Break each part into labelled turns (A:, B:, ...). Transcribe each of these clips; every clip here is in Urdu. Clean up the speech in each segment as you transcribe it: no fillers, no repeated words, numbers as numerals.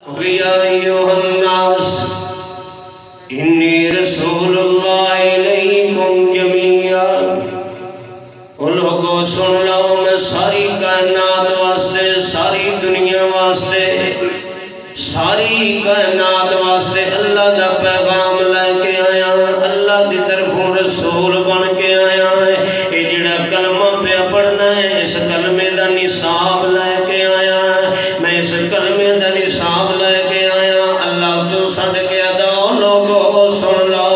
A: يا أيها الناس إني رسول الله إليكم جميعا لوگو سن لو میں ساری کائنات واسطے ساری دنیا واسطے ساری کائنات واسطے اللہ دا پیغام لے کے آیا اللہ دی طرفوں رسول بن کے آیا ہے یہ جڑا کلمہ پہ پڑھنا ہے اس کلمے دا نصاب لے کے آیا ہے میں اس کلمے دا نصاب لے کے آیا اللہ تو سڑ کے ادا لوگو سن لو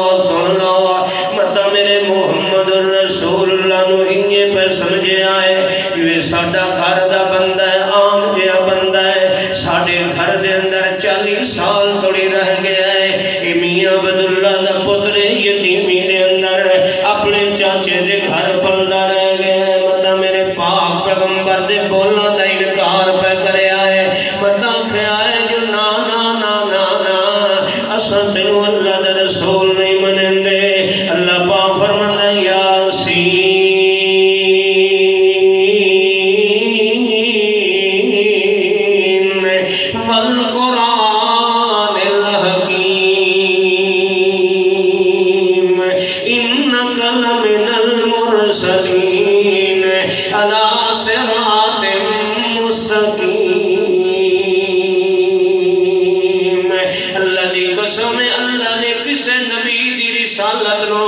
A: مطا میرے محمد الرسول اللہ نو انجے پہ سمجھے آئے یہ ساڑھا گھر دا بندہ ہے عام جیا بندہ ہے ساڑھے گھر دے اندر 40 سال توڑی رہ گیا ہے میاں عبداللہ دا پتر یتیمی دے اندر اپنے چاچے دے گھر پلدہ رہ گیا ہے مطا میرے پاک پیغمبر دے بولنا دا انکار پہ کرے آئے مطا کھیا ہے جو نا اساں تینو اللہ دا رسول نہیں منیں دے اللہ پاک فرمانا یاسین والقرآن الحکیم انک لمن المرسلین علی صراط مستقیم اللہ دی قسم اللہ نے کسے نبی دی رسالت نو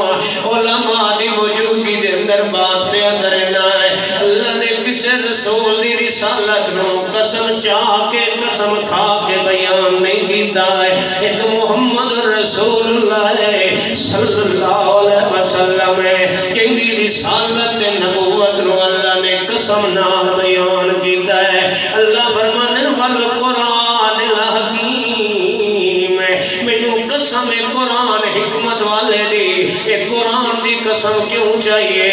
A: علماء دی موجودگی دے اندر بات پہ کرنا ہے اللہ نے کسے رسول دی رسالت نو قسم چاہ کے قسم کھا کے بیان نہیں کیتا ہے ایک محمد رسول اللہ صلی اللہ علیہ وسلم ہے کہ دی رسالت نبوت نو اللہ نے قسم نال بیان کیتا ہے اللہ فرمانے والقرآن الحکیم میں قسم قرآن حکمت والے دی ایک قرآن دی قسم کیوں چاہیے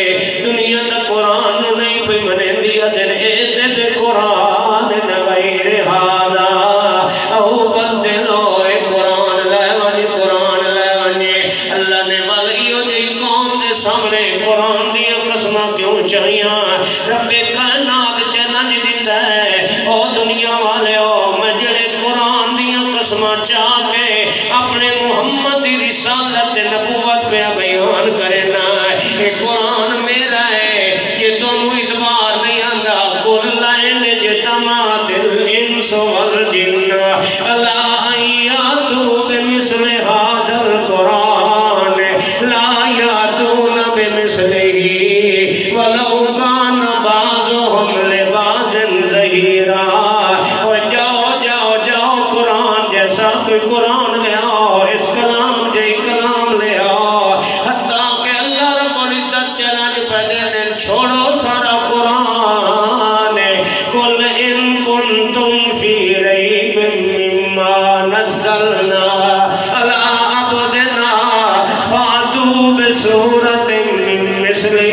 A: دنیا تا قرآن نو نہیں پہ منیں دیا دن ایتے بے قرآن نغیر حاضا او بدلو اے قرآن لیوانی اللہ نے والیو دی قوم دے سامنے قرآن دیا قسمہ کیوں چاہیے رب کائنات چیلنج دیتا ہے او دنیا والے او میں جڑے قرآن دیا قسمہ چاہ کے اپنے محمد دی رسالت نبوت پہ بیان کرنا ہے یہ قرآن میرا ہے کہ تم اتبار نہیں آندہ کلین جتمات الانس والجن لا ایاتو بمثل هذا القرآن لا یاتون بمثلہی ولو کان بعضهم لبعض ظہیرا جاؤ قرآن جیسا کوئی قرآن لے آؤ اس کلام جائی کلام لے آؤ حتیٰ کہ اللہ رب العزت چلانِ پہلے چھوڑو سارا قرآن قل ان کنتم فی ریب مما نزلنا علی عبدنا فاتوا بسورت من مثلہ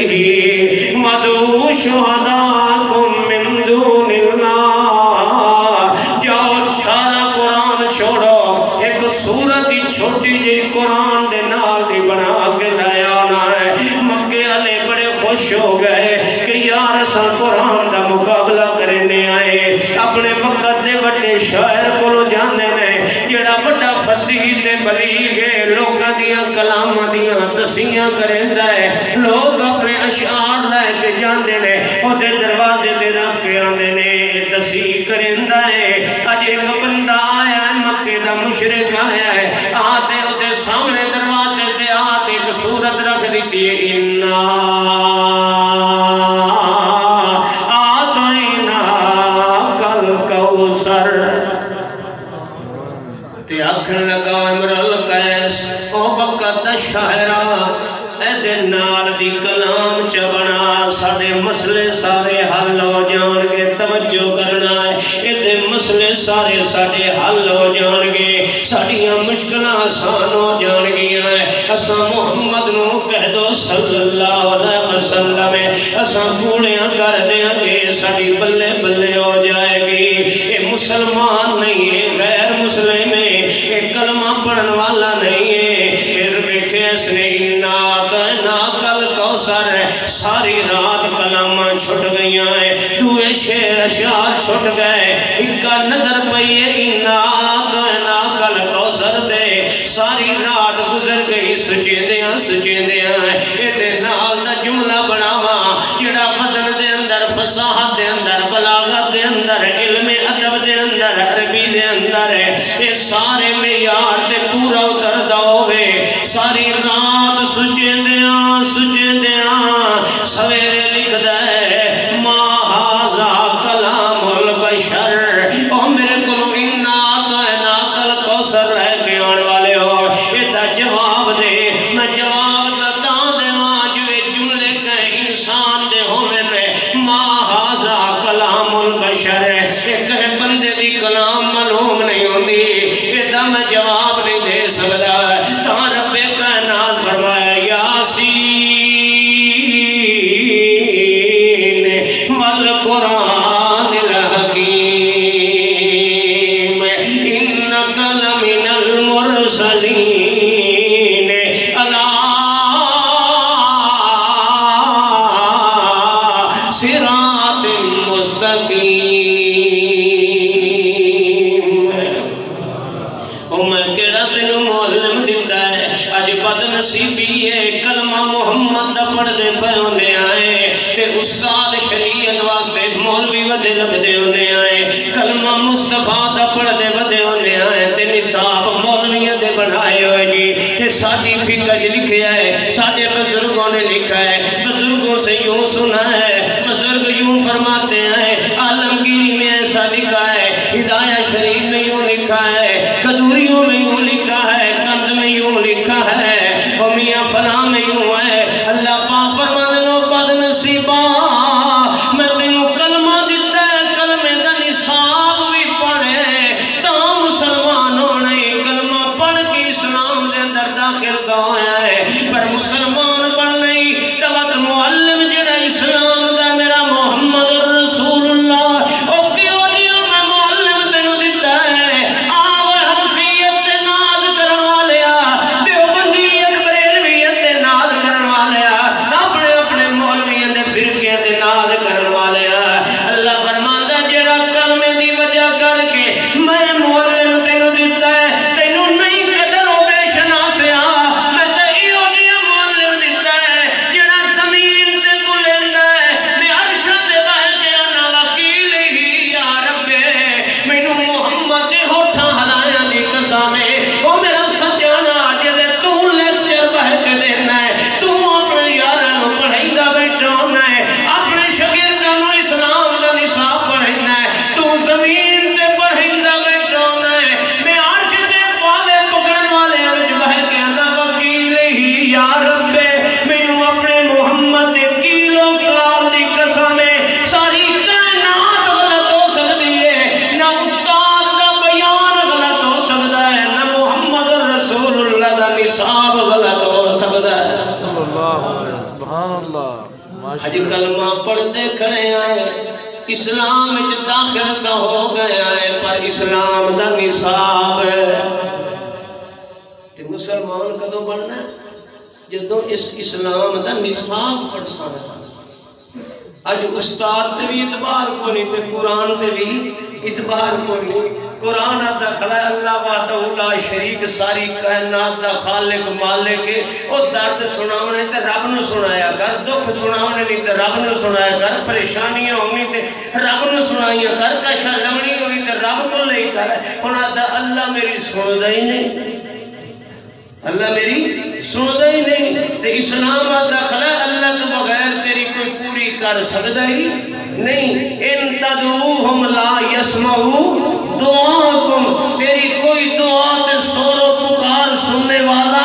A: وادعوا شہداءکم من دون اللہ جاؤ سارا قرآن چھوڑو ایک سورت ہی چھوٹی جی قرآن دے نال دی بنا کے لے آنا ہے مکے والے بڑے خوش ہو گئے کہ یار اساں قرآن دا مقابلہ کرنے آئے اپنے وقت دے بڑے شاعر کو جانے نے جڑا بڑا فصیح تے بلیغ ہے لوگاں دیاں کلاماں دیاں تصحیحاں کریندا ہے لوگ اپنے اشعار لے کے جاندے نے او دے دروازے تے رکھ کے آندے نے تصحیح کریندا ہے اج ایک بندہ آیا ہے مکے دا مشرک آیا ہے آتے او دے سامنے دروازے تے آتے ایک سورت رکھ دیتی ہے انا آتینا کل کوثر تے آکھن لگا امرل قیس او وقت شاعرہ اے دے نال دی کلام چبنا ساڑے مسئلے سارے حل ہو جان گے توجہ کرنا ہے اے دے مسئلے سارے ساڑے حل ہو جان گے ساڑیاں مشکلہ آسان ہو جان گیا ہے اساں محمد نو کہہ دو صلی اللہ علیہ وسلم اساں پوڑیاں کر دیں گے ساڑی بلے بلے ہو جائے گی اے مسلمان نہیں ہے غیر مسلم ہے اے کلمہ پڑھن والا نہیں ہے پھر ویکھے اس نے انات نا کل کوثر ساری رات کلام قسماں چھٹ گئیاں ہیں دوے شیر اشعار چھٹ گئے اکا نظر پئیے اناک ناکل کوثر دے ساری رات گزر گئی سچیں دیاں ایتے نال دا جملہ بناوا جڑا وزن دے اندر فصاحت دے اندر بلاغت دے اندر علم ادب دے اندر عربی دے اندر اے سارے معیار تے پورا اتر ہوے ساری رات سچیں دیاں سویرے لکھ دے ما ھذا کلام البشر او میرے کولوں اناک الکوثر رہ کے آن والے ہو ایتا جواب دے میں جواب تا دیواں جو جملے کہ انسان دے ہوے میں ما ھذا کلام البشر ایک بندے دی کلام معلوم نہیں ہوندی ایتا میں جواب نہیں دے سکدا تا رب کائنات فرمایا یاسین والقرآن الحکیم انک لمن المرسلین علی صراط مستقیم میں کیڑا تینوں معلم دیتا ہے اج بد نصیبی ہے کلمہ محمد دا پڑھ دے پے ہونے آئے تے استاد شریعت واسطے مولوی ودے لبدے ہونے آئے کلمہ مصطفیٰ دا پڑھ دے ودے ہونے آئے تے نصاب مولویاں دے بنائے ہوئے جی یہ ساڑھی فقہ لکھیا ہے ساڑھے بزرگوں نے لکھا ہے بزرگوں سے یوں سنا ہے بزرگ یوں فرماتے ہیں عالمگیری میں ایسا لکھا ہے ہدایہ شریف میں یوں لکھا ہے قدوریوں میں یوں لکھا ہے کنز میں یوں لکھا ہے اور میاں فلاں میں یوں ہے اللہ پاک فرمانے نو بد نصیبہ میں تینوں کلمہ دیتا ہے کلمے دا نصاب بھی پڑھے تا مسلمان ہونے کلمہ پڑھ کے اسلام دے اندر داخل کا ہویا ہے پر مسلمان پڑھنے تو وقت معلم جڑا اسلام دا میرا محمد رسول اللہ او کیوں نہیں میں معلم تینوں دیتا ہے آو حنفیت تے ناز کرن والیا دیوبندیت بریلویت تے ناز کرن والیا اپنے اپنے مولویوں دے فرقے تے ناز کرن والیا اللہ فرماندا جڑا کلمے دی وجہ کر کے میں معلم تینوں دیتا ہے تینوں نہیں قدر ہو بے شناسیا میں تے ایو جیا معلم دیتا ہے جڑا زمین تے بلند ہے میں عرش تے بہ کے انا وکیل ہی یا رب مینوں محمد دے ہوٹھاں ہلایا دی قسم ہے او میرا سجانا جدے تو لیکچر بہ کے دینا ہے تو اپنے یاراں نوں پڑھائیندا بیٹھا ہونا ہے اپنے شاگرداں نوں اسلام دا نصاب پڑھائیندا ہے تو زمین تے پڑھائیندا بیٹھا ہونا ہے میں عرش تے پالے پکڑن والے وچ بہ کے انا وکیل ہی یا رب مینوں اپنے محمد دے کیلو کال دی قسم ہے ساری کائنات غلط ہو سکتی ہے نہ استاد دا بیان غلط ہو سکتا ہے نہ محمد رسول اللہ دا نصاب غلط ہو سکتا ہے
B: سبحان اللہ
A: اج کلمہ پڑھتے کھڑے آئے اسلام وچ داخل کا ہو گیا ہے پر اسلام دا نصاب ہے تے مسلمان کدوں بننا ہے جدوں اس اسلام دا نصاب پڑھ سکتا اج استاد تے بھی اعتبار کو نہیں تے قرآن تے بھی اعتبار کو نہیں قرآن دا کھلا ہے اللہ وحدہ لا شریک ساری کائنات دا خالق مالک او درد سناونے تے رب نو سنایا کر دکھ سناونے نہیں تے رب نو سنایا کر پریشانیاں ہونی تے رب نو سنائیاں کر کشا لگنی ہوئی تے رب کو لے کر ہونا دا اللہ میری سن ہی نہیں اللہ میری سن ہی نہیں تے اسلام دا کھلا ہے اللہ تو بغیر تیری کوئی پوری کر سکتا ہی نہیں ان تدعوہم لا یسمعو دعاکم تیری کوئی دعا تے سور و پکار سننے والا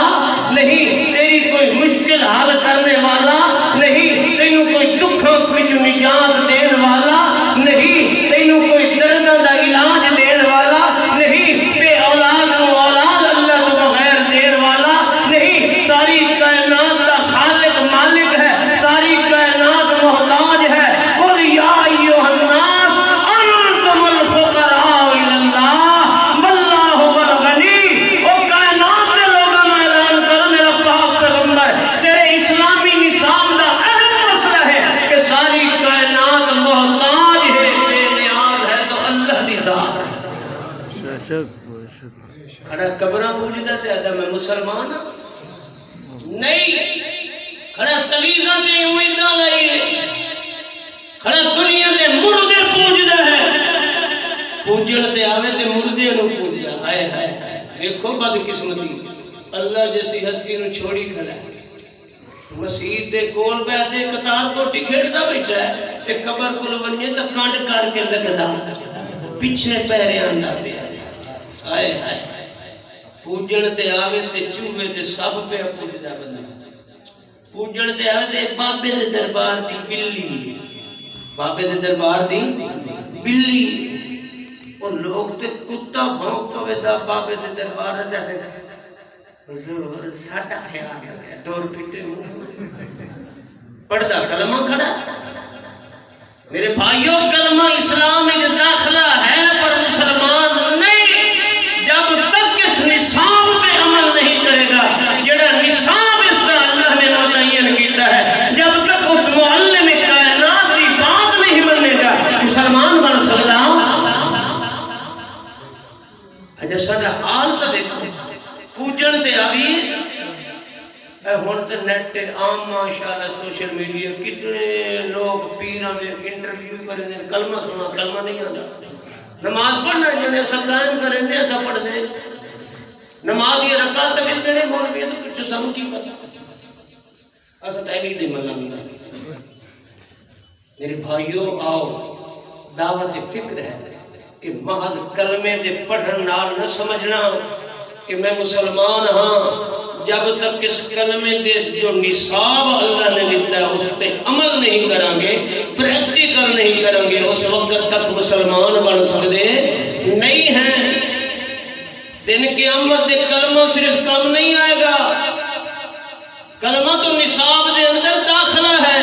A: نہیں تیری کوئی مشکل حل کرنے والا نہیں تینوں کوئی دکھوں وچ نجات دین والا نہیں تینوں کوئی درداں دا علاج دین والا نہیں بے اولاد نو اولاد اللہ تو بغیر دین والا نہیں ساری کائنات دا خالق مالک ہے ساری کائنات محتاج ہے قل یا ایھا الناس انتم الفقراء الی اللہ واللہ هو الغنی او کائنات دے لوگوں نوں اعلان کر میرا پاک پیغمبر تیرے اسلامی نظام دا کھڑا قبرہ پوجدہ تے آدھا میں مسلمان ہوں نہیں، کھڑا تلیزہ تے امیدہ لائیے، کھڑا دنیا تے مردے پوجدہ ہے، پوجن تے آوے تے مردے نو پوجدہ، ہائے ہائے ہائے، دیکھو بدقسمتی اللہ جیسی ہستی نو چھوڑی کھڑا ہے، مسیح دے کول بیٹھے قطار کو ٹکھیڑ دا بیٹھا ہے تے قبر کو ونجے تا کانڈ کر کے لگدا پیچھے پیرے آندہ پہ آئے آئے پوجن تے آوے تے چوہے تے سب پہ پوجدہ بندہ، پوجن تے آوے تے بابے دے دربار دی بلی، بابے دے دربار دی بلی، اور لوگ تے کتا بھونک پوے دا بابے دے دربار جاتے حضور ساٹا خیال ہے دور پھٹے ہوئے پڑھدا کلمہ کھڑا، میرے بھائیوں کلمہ اسلام میں داخلہ ہے پر مسلمان نہیں، جب تک اس نصاب پہ عمل نہیں کرے گا، جڑا نصاب اس کا اللہ نے متعین کیتا ہے، جب تک اس معلم کائنات کی بات نہیں بننے گا مسلمان بن سکتا ہوں۔ اجھا ساڑھا حال تا دیکھو پوجن تے آبی ہونتے نیٹ عام ماشاءاللہ سوشل میڈیا کتنے لوگ پیران دے انٹرویو کریں دے کلمہ سنا کلمہ نہیں آنا، نماز پڑھنا جنہیں ایسا قائم کریں دے ایسا پڑھ دے، نماز یہ رکعت تک اتنے نہیں بول بھی ہے تو کچھ سمجھی پتا ایسا تحلیل دے ملنگا۔ میرے بھائیوں آؤ دعوت فکر ہے کہ محض کلمے دے پڑھن نال نہ سمجھنا کہ میں مسلمان ہاں، جب تک اس کلمے دے جو نصاب اللہ نے دیتا ہے اس پہ عمل نہیں کریں گے، پریکٹیکل نہیں کریں گے، اس وقت تک مسلمان بن سکتے نہیں ہیں۔ دن قیامت دے کلمہ صرف کم نہیں آئے گا، کلمہ تو نصاب دے اندر داخلہ ہے۔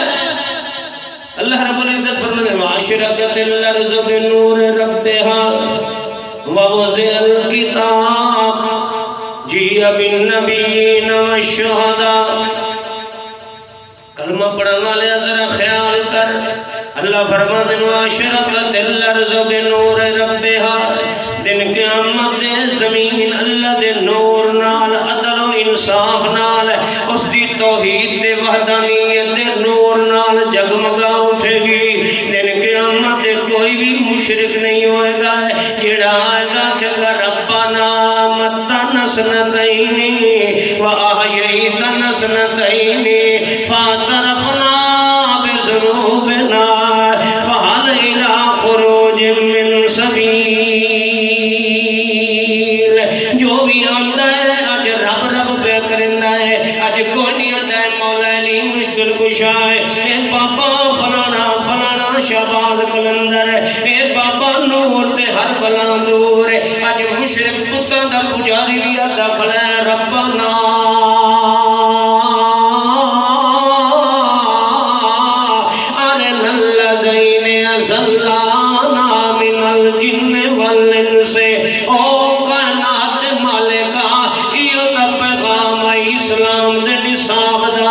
A: اللہ رب العزت فرمانے معاشرت الارض بنور ربها ووضع الکتاب جیہ بالنبیین والشہداء۔ کلمہ پڑھنا لے ذرا خیال کر، اللہ فرماتے ہیں واشرقت الارض بنور ربها، دن قیامت دے زمین اللہ دے نور نال عدل و انصاف نال اس دی توحید دے وحدانیت دے نور نال جگمگا اٹھے گی۔ دن قیامت دے کوئی بھی مشرک نہیں ہوئے گا، جڑا آئے گا کہ ربنا متنا سنتین وآہیتنا سنتین فاعترفنا بذنوبنا فہل الی خروج من سبیل۔ جو بھی آندہ ہے آج رب رب بے کرندہ ہے، آج کوئی نہیں آندہ ہے مولا علی مشکل کشا ہے، اے بابا فلانا فلانا شہباز قلندر، اے بابا نور تے ہر بلا دور، آج مشرک کتا دا پجاری بھی آدھا کھڑا ہے ربنا ارنا الذین ازلانا من الجن والانس۔ او کائنات مالکا یہ تا پیغام اسلام دے نصاب دا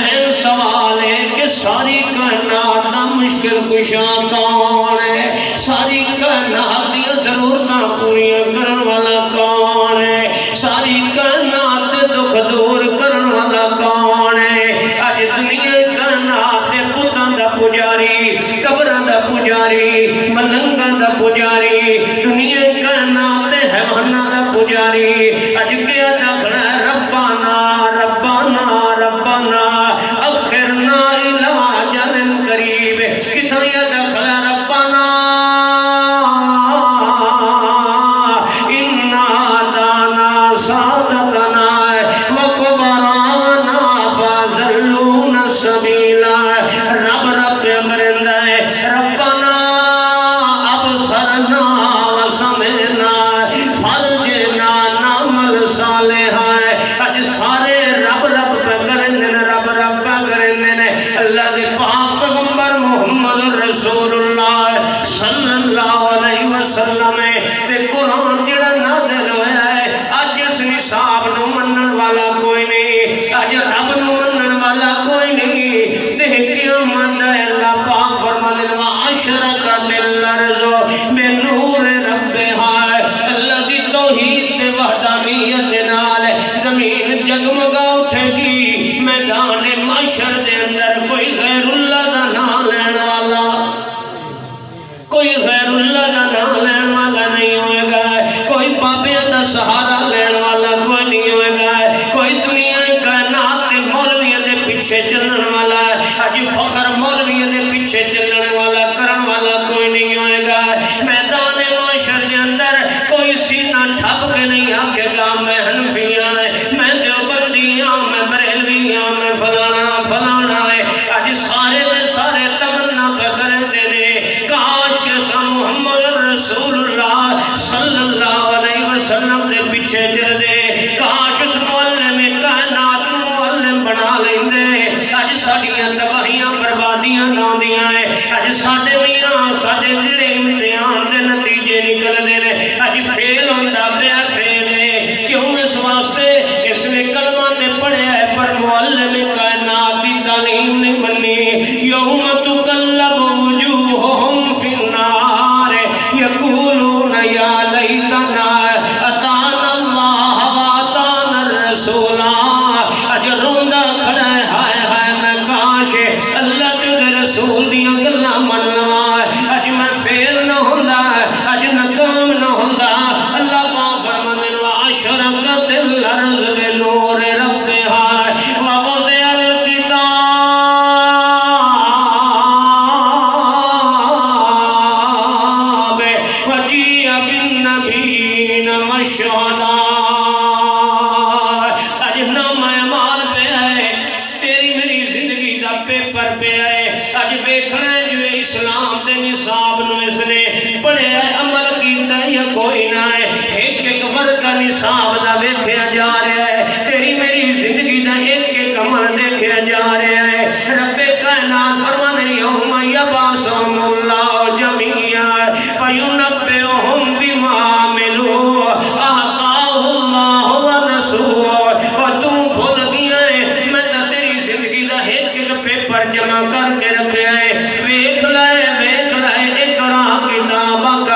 A: اہم سوال ہے کہ ساری کائنات دا مشکل کشا کون ہے، ساری کائنات دیا ضرورتاں پوریاں کرن والا کون ہے، ساری کائنات دے دکھ دور کرن والا کون ہے۔ آج دنیا کائنات دے بتاں دا پجاری، قبراں دا پجاری، ملنگاں دا پجاری، دنیا کائنات دے حیواناں دا پجاری، آج کیا دکھنا ہے ربنا ربنا ربنا اخرنا الی اجل قریب، کتھاں یہ دکھنا ربنا انا دانا سادتنا وکبرانا فازلون السبیلا۔ رب رب برندہ ہے ربنا ابصرنا وسمعنا فرجنا نعمل صالحا۔ اج سارے رب رب کرندن، رب رب کرندن، اللہ دے پاک پیغمبر محمد رسول اللہ صلی اللہ علیہ وسلم تے قرآن جڑا نازل ہویا ہے، اج اس نصاب نو منن والا کوئی نہیں، اج رب نو منن والا کوئی نہیں۔ دیکھ قیامت اللہ پاک فرماتے ہیں واشرقت الارض بنور ربها۔ پیچھے چلنے والا کرن والا کوئی نہیں ہوئے گا میدان معاشر کے اندر کوئی سینہ ٹھپ کے نہیں آکے گا میں حنفیاں میں دیوبندیاں میں بریلویاں میں فلانا فلانا ہے آج سارے دے سارے تمنا پہ کریں دینے کاش کے سا محمد رسول اللہ صلی اللہ علیہ وسلم نے پیچھے چل دے کاش اس معلم کائنات معلم بنا لیں دے آج ساڑیاں تباہیاں بربادیاں نہ دیا ہے آج ساڑے میاں ساڑے جڑے امتحان دے نتیجے نکل دے آج فیل ہوندہ بیا فیل ہے کیوں اس واسطے اس نے کلمہ تے پڑھے ہے پر معلم کائنات دی تعلیم نہیں بنی یوم تقلب وجوہم فی النار یقولون یا لیتنا اتانا اللہ واتانا الرسولا اج روندہ کھڑا ہے ہائے ہائے میں کاش اللہ کے رسول دیا گلہ من لوا اج میں فیل نہ ہوندہ اج ناکام نہ ہوندہ اللہ پاک فرماندے واشرقت الارض بنور ربها ووضع الکتاب وجیء بالنبیین والشہداء اج نام اعمال پہ آئے تیری میری زندگی دا پیپر پہ آئے اج ویکھنا ہے جو اسلام دے نصاب نو اس نے پڑھے عمل کیتا یا کوئی نہ ہے ایک ایک ورقہ نصاب دا ویکھیا جا رہا ہے تیری میری زندگی دا ایک ایک عمل دیکھیا جا رہا ہے رب کائنات فرمانے یوم یبعثہم اللہ جمیعا فینبئہم بما عملوا احصاہ اللہ ونسوہ اور تم بھول گیا ہے میں تا تیری زندگی دا ایک ایک پیپر جمع کر کے رکھے ہے ویکھ لائے اقرا کتابک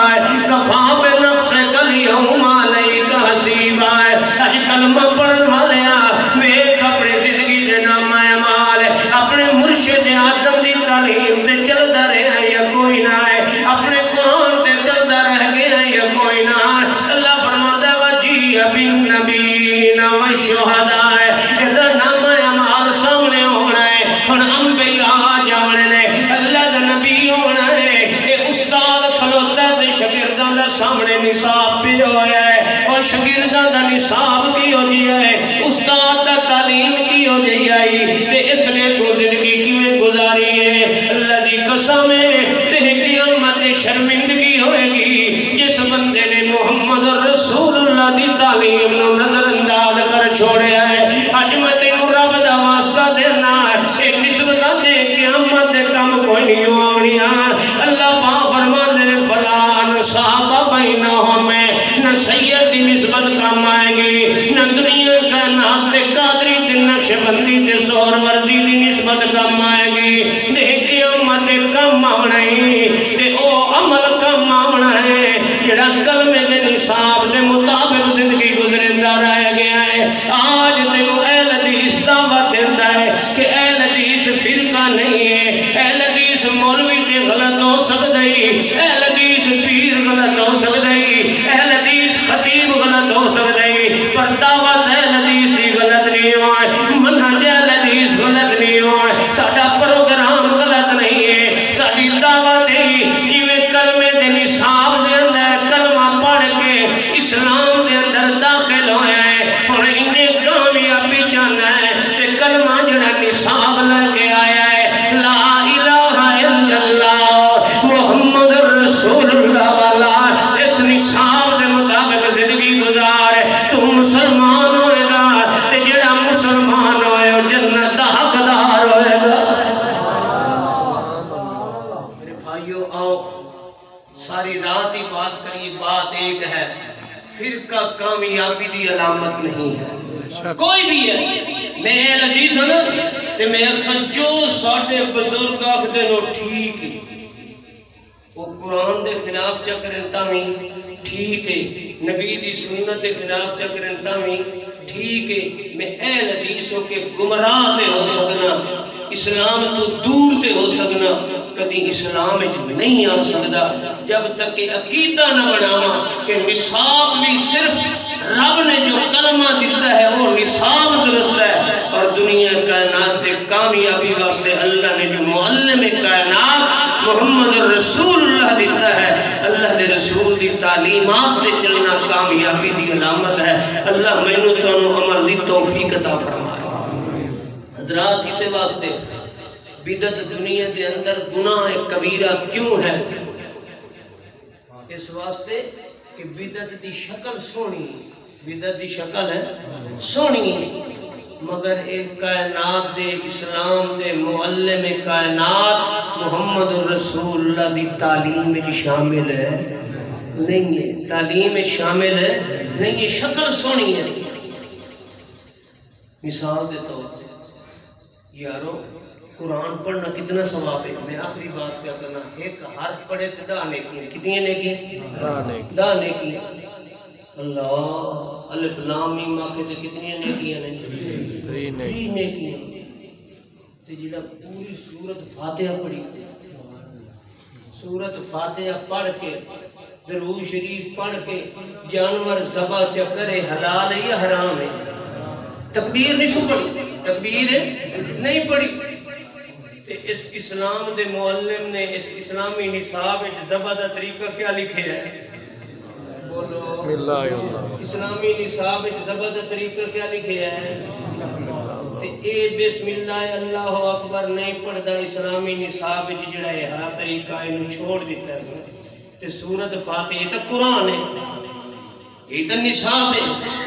A: کفا بنفسک اليوم علیک حسیبا اج کلمہ پڑھن والیا ویکھ اپنی زندگی دے نام اعمال اپنے مرشد اعظم دی تعلیم تے چلدا رہیا یا کوئی نہ ہے اپنے قرآن تے چلدا رہ گیا یا کوئی نہ اللہ فرماتا وجیء بالنبیین والشہداء اذا نام اعمال سامنے ہونا ہے اور انبیاء جانے نے اللہ دا نبی ہونا ہے استاد کھلوتا ہے شاگرداں دا سامنے نصاب پہ ہویا ہے اور شاگرداں دا نصاب کی ہو جیا ہے استاد دا تعلیم کی ہو جیا ہے تے اس نے کو زندگی کی میں گزاری ہے اللہ دی قسم ہے تے قیامت شرمندگی ہوئے گی جس بندے نے محمد رسول اللہ دی تعلیم نو نظر انداز کر چھوڑیا ہے اج میں تینوں رب دا واسطہ دینا ایک نسبتہ دے قیامت دے کم کوئی نہیں ہوانیا اللہ پاک فرماندے نے فلا انصاب بینہم نہ سید دی نسبت کم آئے گی نہ دنیا کا نات قادری دی نقش بندی تے سور وردی دی نسبت کم آئے گی لیکن قیامت کم آونا ہے تے او عمل کم آونا ہے جڑا کلمے دے نصاب دے مطابق زندگی گزرندہ رہ گیا ہے آج تینوں اہل حدیث دعوت دیتا ہے کہ اہل حدیث فرقہ نہیں ہے اہل حدیث مولوی تے غلط ہو سکتا ہے اہل حدیث پیر غلط ہو سکتا ہے اہل حدیث خطیب غلط ہو سکتا ہے پر دعوت اہل حدیث دی غلط نہیں ہوئے منہج اہل حدیث غلط نہیں ہوئے ساڑھا پروگرام غلط نہیں ہے ساڑھی دعوت ہے جیوے کلمے دے نصاب دے اندر کلمہ پڑھ کے اسلام دے اندر داخل ہوئے ہیں اور انہیں کامیابی چاہنا ہے تے کلمہ جڑا نصاب لگے آیا ہے لا الہ الا اللہ محمد رسول اللہ والا اس نصاب دے مطابق زندگی گزار تو مسلمان ہوئے گا تے جڑا مسلمان ہوئے ہو جنت حقدار ہوئے گا میرے بھائیو آؤ ساری رات ہی بات کریے بات ایک ہے فرقہ کامیابی دی علامت نہیں ہے کوئی بھی ہے میں اہل حدیث ہوں تے میں اکھاں جو ساڑھے بزرگ آکھتے نو ٹھیک ہے وہ قرآن دے خلاف چکرن تامی ٹھیک ہے نبی دی سنت دے خلاف چکرن تامی ٹھیک ہے میں اہل حدیثوں کے گمراہ تے ہو سکنا اسلام تو دور تے ہو سکنا کدی اسلام نہیں آ سکتا جب تک کہ عقیدہ نہ بناوا کہ نصاب بھی صرف رب نے جو کلمہ دیتا ہے وہ نصاب درست ہے اور دنیا کائنات دے کامیابی واسطے اللہ نے جو معلم کائنات محمد رسول اللہ دیتا ہے. اللہ دے رسول دی تعلیمات تے چلنا کامیابی دی علامت ہے. اللہ مینوں تانوں عمل دی توفیق عطا فرمائے. حضرات اسے واسطے بدعت دنیا دے اندر گناہ کبیرہ کیوں ہے؟ اس واسطے کہ بدعت دی شکل سونی، بدعت دی شکل ہے سونی، مگر ایک کائنات دے اسلام دے معلم کائنات محمد الرسول اللہ دی تعلیم میں شامل ہے نہیں ہے. تعلیم میں شامل ہے نہیں ہے، شکل سونی ہے. مثال دے طور پہ یارو قرآن پڑھنا کتنا ثواب ہے. میں آخری بات کیا کرنا، ایک حرف پڑھے تو 10 نیکیاں. کتنی نیکیاں؟ 10 نیکیاں. اللہ الف لام میم آکھے تو کتنی نیکیاں نے؟ 3 نیکیاں. تو جڑا پوری سورت فاتحہ پڑھی، سورت فاتحہ پڑھ کے درود شریف پڑھ کے جانور ذبح چکرے حلال ہے یا حرام ہے؟ تکبیر نہیں سو پڑھی، تکبیر نہیں پڑھی. اس اسلام دے معلم نے اس اسلامی نصاب ذبح دا طریقہ کیا لکھے ہے؟ بولو بسم اللہ. اسلامی نصاب ذبح دا طریقہ کیا لکھے ہے؟ بسم اللہ. تے اے بسم اللہ اللہ اکبر نہیں پڑھدا اسلامی نصاب جڑا ہے ہر طریقہ اینو چھوڑ دیتا ہے. تے سورۃ فاتحہ تے قرآن ہے، یہ تے نصاب ہے،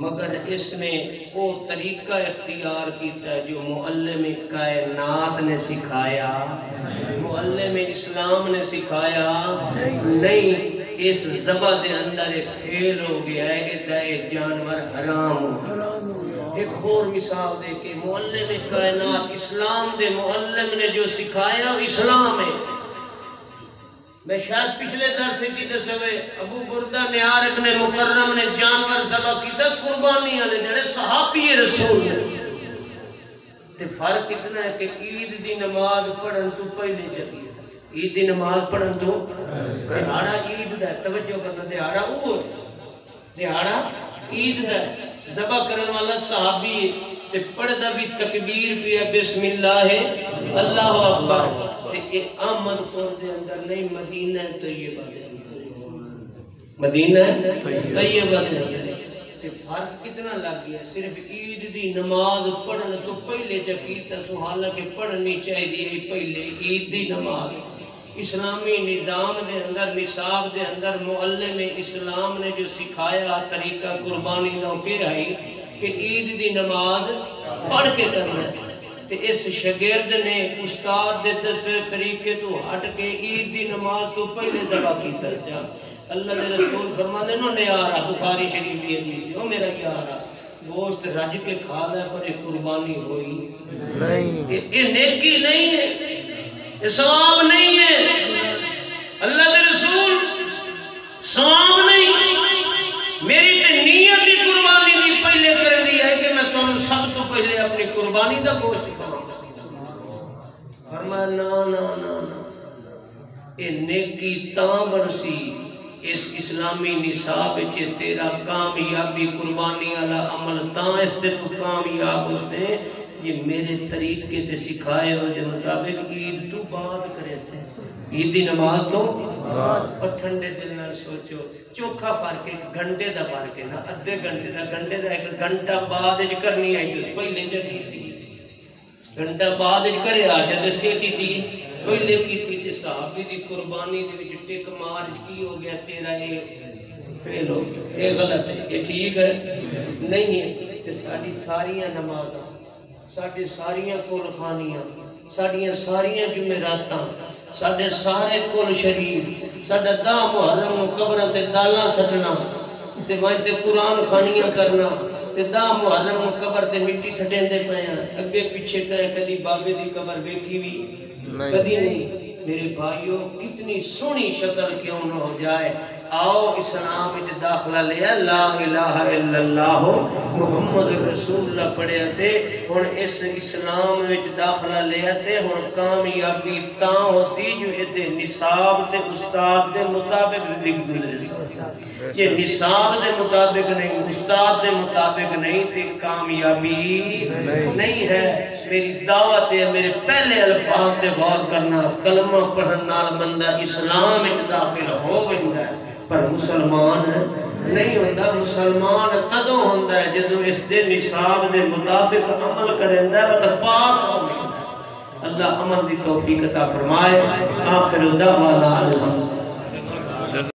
A: مگر اس نے وہ طریقہ اختیار کیتا ہے جو معلم کائنات نے سکھایا، معلم اسلام نے سکھایا نہیں. اس ذبح دے اندر فیل ہو گیا ہے کہ جانور حرام ہو. ایک اور مثال دے کہ معلم کائنات اسلام دے معلم نے جو سکھایا اسلام ہے. میں شاید پچھلے درس کی دسوے ابو بردہ نیار ابن مکرم نے جانور ذبح کیتا قربانی والے جڑے صحابی رسول ہیں. تے فرق اتنا ہے کہ عید دی نماز پڑھن تو پہلے چلی، عید دی نماز پڑھن تو دہاڑا عید دا، توجہ کرنا، دہاڑا وہ دہاڑا عید دا. ذبح کرن والا صحابی تے پڑھدا بھی تکبیر پہ بسم اللہ اللہ اکبر. احمد پور دے اندر نہیں، مدینہ طیبہ دے اندر، مدینہ طیبہ دے اندر. تے فرق کتنا لگ گیا؟ صرف عید دی نماز پڑھن تو پہلے چکیتا سو، حالانکہ پڑھنی چاہیے پہلے عید دی نماز. اسلامی نظام دے اندر نصاب دے اندر معلم اسلام نے جو سکھایا طریقہ قربانی دا کیا ہے کہ عید دی نماز پڑھ کے کرنا. تے اس شاگرد نے استاد دے دسے طریقے تو ہٹ کے عید دی نماز تو پہلے ذبح کیتا جا. اللہ دے رسول فرماندے نو نیارا، بخاری شریف دی حدیث ہے، او میرا یارا گوشت رج کے کھا لے پر قربانی ہوئی نہیں. یہ نیکی نہیں ہے، یہ ثواب نہیں ہے. اللہ دے رسول ثواب نہیں. میری تے نیت دی قربانی دی پہلے کرنی ہے کہ میں تمہیں سب تو پہلے اپنی قربانی دا گوشت کھاؤں. فرمایا نا نا نا نا، اے نیکی تاں برسی اس اسلامی نصاب چے تیرا کامیابی قربانی والا عمل تاں اس تے تو کامیاب ہو سے یہ میرے طریقے تے سکھائے ہو جو مطابق عید تو بعد کرے سے، عید دی نماز تو اور ٹھنڈے دل نال سوچو. چوکھا فرق ہے، گھنٹے دا فرق ہے نا، ادھے گھنٹے دا، گھنٹے دا ایک گھنٹہ بعد وچ کرنی ہے جس پہلے چلی تھی، گھنٹہ بعد وچ کرے آ جے اس کی تھی پہلے کی تھی. تے صحابی دی قربانی دے وچ ٹک مار کی ہو گیا تیرا یہ فیل ہو گیا، یہ غلط ہے، یہ ٹھیک ہے نہیں ہے. تے ساری ساریاں نمازاں، ساڈے ساریاں کل خانیاں، ساڈیاں ساریاں جمعراتاں، ساڈے سارے کل شریف، ساڈا 10 محرم نو قبراں تے دالاں سٹنا تے وائیں تے قرآن خانیاں کرنا تے 10 محرم نو قبر تے مٹی سٹیندے پئے ہیں. اگے پیچھے کہیں کدی بابے دی قبر ویکھی بھی کدی نہیں. میرے بھائیو کتنی سونی شکل کیوں نہ ہو جائے، آؤ اسلام وچ داخلہ لیا، لا الہ الا اللہ محمد رسول اللہ پڑھے سے ہن اس اسلام وچ داخلہ لیا سے ہن کامیابی تاں ہو سی جو ادھے نصاب تے استاد دے مطابق زندگی گزرے سی یہ نصاب دے مطابق نہیں استاد دے مطابق نہیں تے کامیابی نہیں ہے میری دعوت ہے میرے پہلے الفاظ تے غور کرنا کلمہ پڑھن نال بندہ اسلام وچ داخل ہو ویندا ہے پر مسلمان نہیں ہوتا مسلمان تدوں ہوتا ہے جدو اس دے نصاب دے مطابق عمل کرندا ہے تو پاس ہو گیا اللہ عمل دی توفیق عطا فرمائے آخر دعوانا الحمد